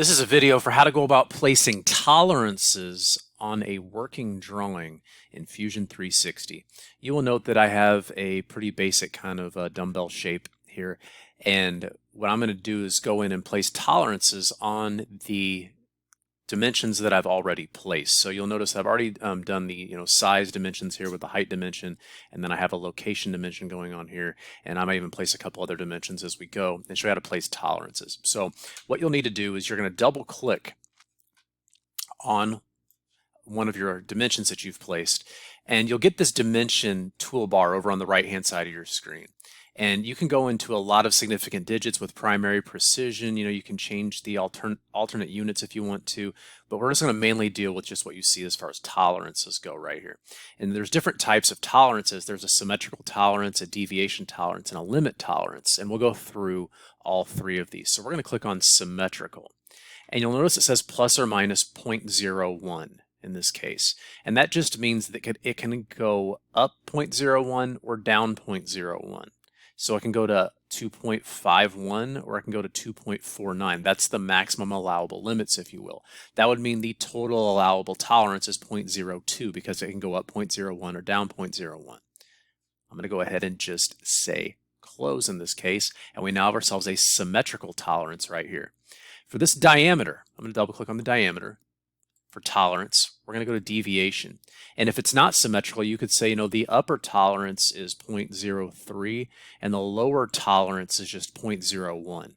This is a video for how to go about placing tolerances on a working drawing in Fusion 360. You will note that I have a pretty basic kind of dumbbell shape here, and what I'm going to do is go in and place tolerances on the dimensions that I've already placed. So you'll notice I've already done the size dimensions here with the height dimension, and then I have a location dimension going on here, and I might even place a couple other dimensions as we go and show you how to place tolerances. So what you'll need to do is you're going to double click on one of your dimensions that you've placed, and you'll get this dimension toolbar over on the right hand side of your screen. And you can go into a lot of significant digits with primary precision. You can change the alternate units if you want to, but we're just going to mainly deal with just what you see as far as tolerances go right here. And there's different types of tolerances. There's a symmetrical tolerance, a deviation tolerance, and a limit tolerance. And we'll go through all three of these. So we're going to click on symmetrical. And you'll notice it says plus or minus 0.01 in this case. And that just means that it can go up 0.01 or down 0.01. So I can go to 2.51 or I can go to 2.49. That's the maximum allowable limits, if you will. That would mean the total allowable tolerance is 0.02 because it can go up 0.01 or down 0.01. I'm going to go ahead and just say close in this case, and we now have ourselves a symmetrical tolerance right here. For this diameter, I'm going to double click on the diameter. For tolerance, we're going to go to deviation. And if it's not symmetrical, you could say, the upper tolerance is 0.03 and the lower tolerance is just 0.01.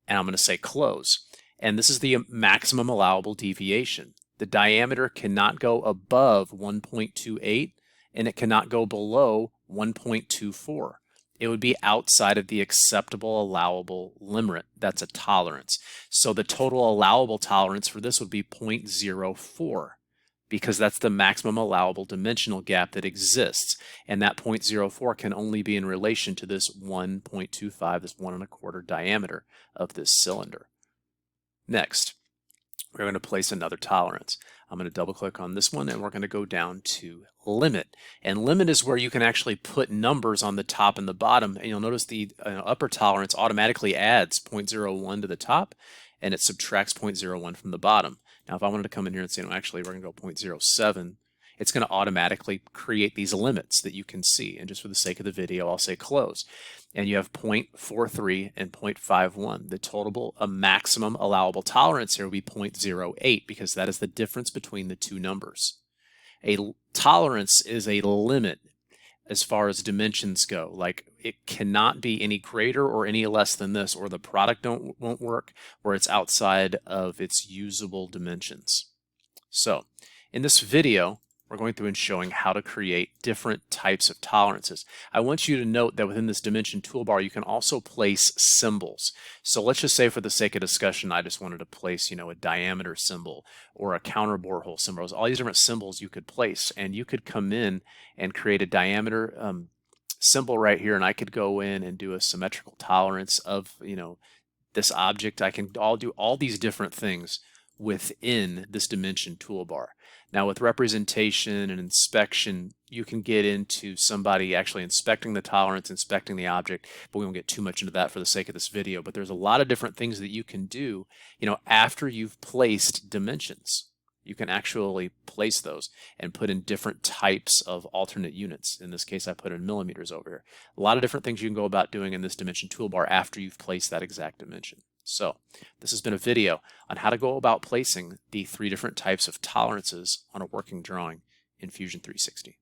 And I'm going to say close. And this is the maximum allowable deviation. The diameter cannot go above 1.28 and it cannot go below 1.24. It would be outside of the acceptable allowable limit. That's a tolerance. So the total allowable tolerance for this would be 0.04 because that's the maximum allowable dimensional gap that exists. And that 0.04 can only be in relation to this 1.25, this 1.25 diameter of this cylinder. Next, we're going to place another tolerance. I'm going to double click on this one and we're going to go down to limit. And limit is where you can actually put numbers on the top and the bottom. And you'll notice the upper tolerance automatically adds 0.01 to the top and it subtracts 0.01 from the bottom. Now, if I wanted to come in here and say, no, actually, we're going to go 0.07, it's going to automatically create these limits that you can see. And just for the sake of the video, I'll say close. And you have 0.43 and 0.51. The total, a maximum allowable tolerance here will be 0.08 because that is the difference between the two numbers. A tolerance is a limit as far as dimensions go. Like it cannot be any greater or any less than this, or the product won't work, or it's outside of its usable dimensions. So in this video, we're going through and showing how to create different types of tolerances. I want you to note that within this dimension toolbar, you can also place symbols. So let's just say for the sake of discussion, I just wanted to place, a diameter symbol or a counter borehole symbol. All these different symbols you could place, and you could come in and create a diameter symbol right here, and I could go in and do a symmetrical tolerance of, this object. I can do all these different things within this dimension toolbar. Now with representation and inspection, you can get into somebody actually inspecting the tolerance, inspecting the object, but we won't get too much into that for the sake of this video. But there's a lot of different things that you can do, after you've placed dimensions. You can actually place those and put in different types of alternate units. In this case, I put in millimeters over here. A lot of different things you can go about doing in this dimension toolbar after you've placed that exact dimension. So this has been a video on how to go about placing the three different types of tolerances on a working drawing in Fusion 360.